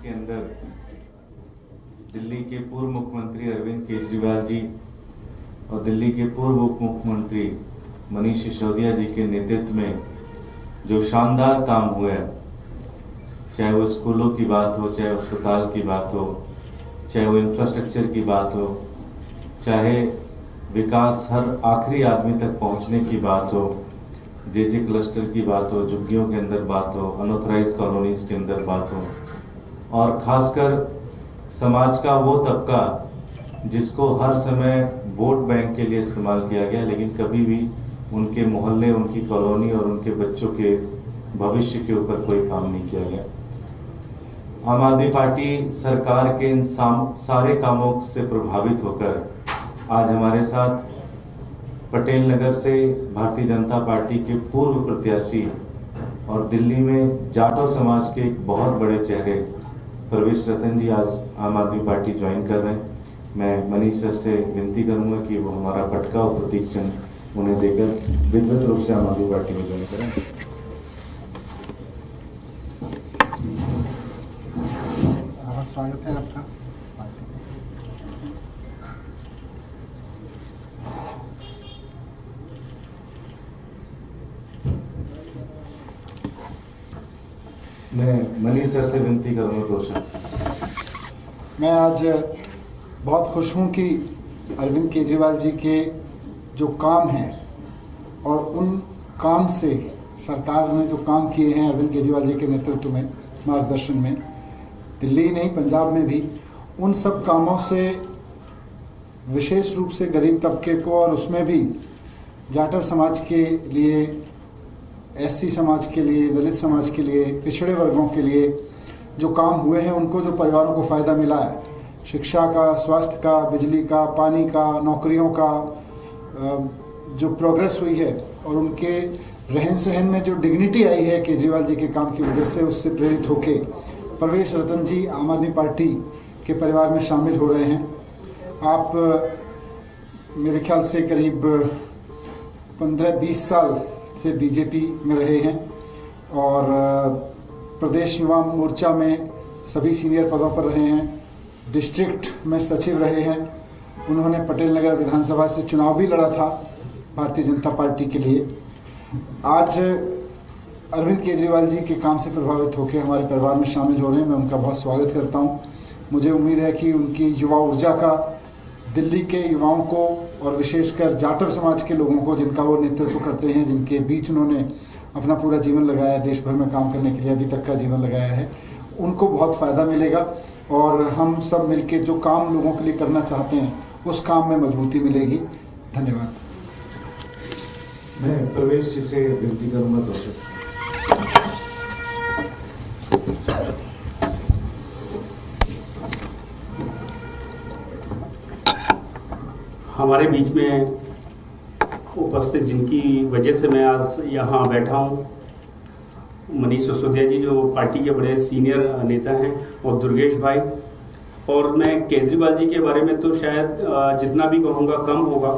के अंदर दिल्ली के पूर्व मुख्यमंत्री अरविंद केजरीवाल जी और दिल्ली के पूर्व उप मुख्यमंत्री मनीष सिसोदिया जी के नेतृत्व में जो शानदार काम हुए, चाहे वो स्कूलों की बात हो, चाहे अस्पताल की बात हो, चाहे वो इंफ्रास्ट्रक्चर की बात हो, चाहे विकास हर आखिरी आदमी तक पहुंचने की बात हो, जे क्लस्टर की बात हो, झुग्गियों के अंदर बात हो, अनऑथराइज कॉलोनीज के अंदर बात हो, और खासकर समाज का वो तबका जिसको हर समय वोट बैंक के लिए इस्तेमाल किया गया, लेकिन कभी भी उनके मोहल्ले, उनकी कॉलोनी और उनके बच्चों के भविष्य के ऊपर कोई काम नहीं किया गया। आम आदमी पार्टी सरकार के इन सारे कामों से प्रभावित होकर आज हमारे साथ पटेल नगर से भारतीय जनता पार्टी के पूर्व प्रत्याशी और दिल्ली में जाटो समाज के एक बहुत बड़े चेहरे प्रवेश रतन जी आज आम आदमी पार्टी ज्वाइन कर रहे हैं। मैं मनीष सर से विनती करूंगा कि वो हमारा पटका और प्रतीक चिन्ह उन्हें देकर विधिवत रूप से आम आदमी पार्टी में ज्वाइन करें। बहुत स्वागत है आपका। मैं मनीष सर से विनती करूंगा दो शब्द। मैं आज बहुत खुश हूं कि अरविंद केजरीवाल जी के जो काम हैं और उन काम से सरकार ने जो काम किए हैं अरविंद केजरीवाल जी के नेतृत्व में, मार्गदर्शन में, दिल्ली नहीं पंजाब में भी, उन सब कामों से विशेष रूप से गरीब तबके को और उसमें भी जाटर समाज के लिए, एससी समाज के लिए, दलित समाज के लिए, पिछड़े वर्गों के लिए जो काम हुए हैं, उनको जो परिवारों को फ़ायदा मिला है, शिक्षा का, स्वास्थ्य का, बिजली का, पानी का, नौकरियों का जो प्रोग्रेस हुई है और उनके रहन सहन में जो डिग्निटी आई है केजरीवाल जी के काम की वजह से, उससे प्रेरित होके प्रवेश रतन जी आम आदमी पार्टी के परिवार में शामिल हो रहे हैं। आप मेरे ख्याल से करीब 15-20 साल से बीजेपी में रहे हैं और प्रदेश युवा मोर्चा में सभी सीनियर पदों पर रहे हैं, डिस्ट्रिक्ट में सचिव रहे हैं। उन्होंने पटेल नगर विधानसभा से चुनाव भी लड़ा था भारतीय जनता पार्टी के लिए। आज अरविंद केजरीवाल जी के काम से प्रभावित होकर हमारे परिवार में शामिल हो रहे हैं। मैं उनका बहुत स्वागत करता हूं। मुझे उम्मीद है कि उनकी युवा ऊर्जा का दिल्ली के युवाओं को और विशेषकर जाटर समाज के लोगों को, जिनका वो नेतृत्व करते हैं, जिनके बीच उन्होंने अपना पूरा जीवन लगाया है, देश भर में काम करने के लिए अभी तक का जीवन लगाया है, उनको बहुत फ़ायदा मिलेगा और हम सब मिलके जो काम लोगों के लिए करना चाहते हैं उस काम में मजबूती मिलेगी। धन्यवाद। मैं प्रवेश जी से विनती करूंगा दो शब्द। हमारे बीच में उपस्थित, जिनकी वजह से मैं आज यहाँ बैठा हूँ, मनीष सिसोदिया जी जो पार्टी के बड़े सीनियर नेता हैं, और दुर्गेश भाई, और मैं केजरीवाल जी के बारे में तो शायद जितना भी कहूँगा कम होगा,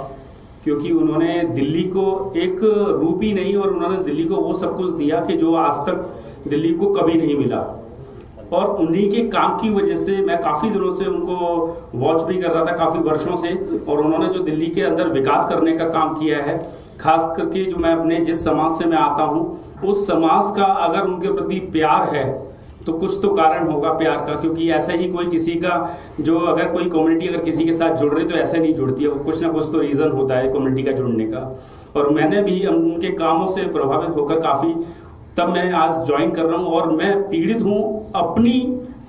क्योंकि उन्होंने दिल्ली को एक रूप ही नहीं, और उन्होंने दिल्ली को वो सब कुछ दिया कि जो आज तक दिल्ली को कभी नहीं मिला। और उन्हीं के काम की वजह से मैं काफ़ी दिनों से उनको वॉच भी कर रहा था, काफ़ी वर्षों से, और उन्होंने जो दिल्ली के अंदर विकास करने का काम किया है, खास करके जो मैं अपने जिस समाज से मैं आता हूँ, उस समाज का अगर उनके प्रति प्यार है तो कुछ तो कारण होगा प्यार का, क्योंकि ऐसा ही कोई किसी का जो अगर कोई कम्युनिटी अगर किसी के साथ जुड़ रही तो ऐसे नहीं जुड़ती है, कुछ ना कुछ तो रीज़न होता है कम्युनिटी का जुड़ने का। और मैंने भी उनके कामों से प्रभावित होकर काफ़ी, तब मैं आज ज्वाइन कर रहा हूँ, और मैं पीड़ित हूँ अपनी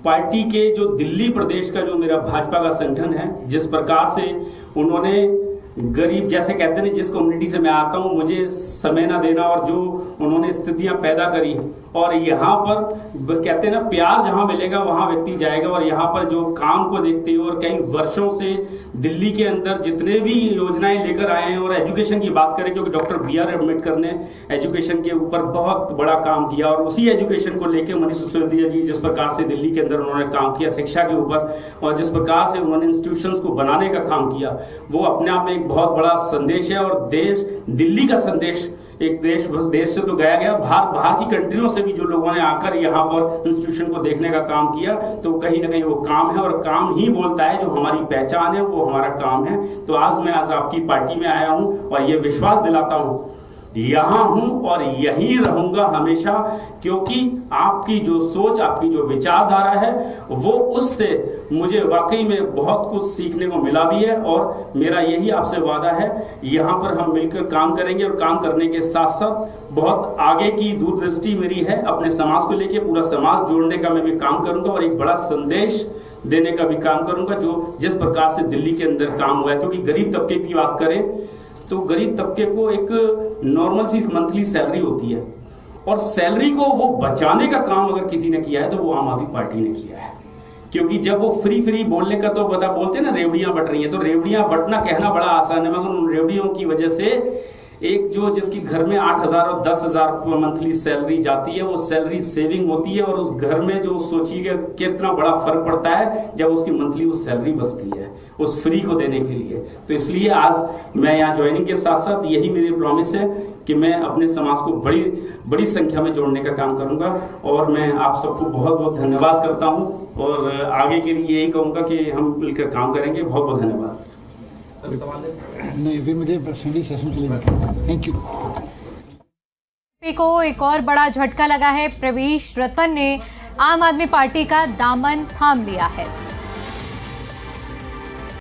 पार्टी के जो दिल्ली प्रदेश का जो मेरा भाजपा का संगठन है, जिस प्रकार से उन्होंने गरीब, जैसे कहते हैं जिस कम्युनिटी से मैं आता हूँ, मुझे समय ना देना, और जो उन्होंने स्थितियाँ पैदा करी, और यहाँ पर कहते हैं ना प्यार जहाँ मिलेगा वहाँ व्यक्ति जाएगा। और यहाँ पर जो काम को देखते हुए और कई वर्षों से दिल्ली के अंदर जितने भी योजनाएं लेकर आए हैं, और एजुकेशन की बात करें, क्योंकि डॉक्टर B.R. अम्बेडकर ने एजुकेशन के ऊपर बहुत बड़ा काम किया, और उसी एजुकेशन को लेकर मनीष सिसोदिया जी जिस प्रकार से दिल्ली के अंदर उन्होंने काम किया शिक्षा के ऊपर, और जिस प्रकार से उन्होंने इंस्टीट्यूशंस को बनाने का काम किया, वो अपने आप में एक बहुत बड़ा संदेश है। और देश दिल्ली का संदेश एक देश से तो गया गया, बाहर की कंट्रियों से भी जो लोगों ने आकर यहाँ पर इंस्टीट्यूशन को देखने का काम किया, तो कहीं ना कहीं वो काम है और काम ही बोलता है, जो हमारी पहचान है वो हमारा काम है। तो आज आपकी पार्टी में आया हूँ और ये विश्वास दिलाता हूँ, यहाँ हूं और यहीं रहूंगा हमेशा, क्योंकि आपकी जो सोच, आपकी जो विचारधारा है वो उससे मुझे वाकई में बहुत कुछ सीखने को मिला भी है। और मेरा यही आपसे वादा है, यहाँ पर हम मिलकर काम करेंगे और काम करने के साथ साथ बहुत आगे की दूरदृष्टि मेरी है, अपने समाज को लेकर पूरा समाज जोड़ने का मैं भी काम करूंगा और एक बड़ा संदेश देने का भी काम करूंगा, जो जिस प्रकार से दिल्ली के अंदर काम हुआ है। क्योंकि गरीब तबके की बात करें तो गरीब तबके को एक नॉर्मल सी मंथली सैलरी होती है, और सैलरी को वो बचाने का काम अगर किसी ने किया है तो वो आम आदमी पार्टी ने किया है। क्योंकि जब वो फ्री बोलने का तो बोलते हैं ना, रेवड़ियां बट रही हैं, तो रेवड़ियां बटना कहना बड़ा आसान है, मगर उन रेवड़ियों की वजह से एक जो जिसकी घर में 8,000 और 10,000 मंथली सैलरी जाती है, वो सैलरी सेविंग होती है, और उस घर में जो सोचिए कितना बड़ा फर्क पड़ता है जब उसकी मंथली वो सैलरी बचती है उस फ्री को देने के लिए। तो इसलिए आज मैं यहाँ ज्वाइनिंग के साथ साथ यही मेरी प्रॉमिस है कि मैं अपने समाज को बड़ी संख्या में जोड़ने का काम करूंगा। और मैं आप सबको बहुत बहुत धन्यवाद करता हूँ, और आगे के लिए यही कहूँगा कि हम मिलकर काम करेंगे। बहुत बहुत धन्यवाद। नहीं, अभी मुझे असेंबली सेशन के लिए थैंक यू। को एक और बड़ा झटका लगा है, प्रवेश रतन ने आम आदमी पार्टी का दामन थाम लिया है।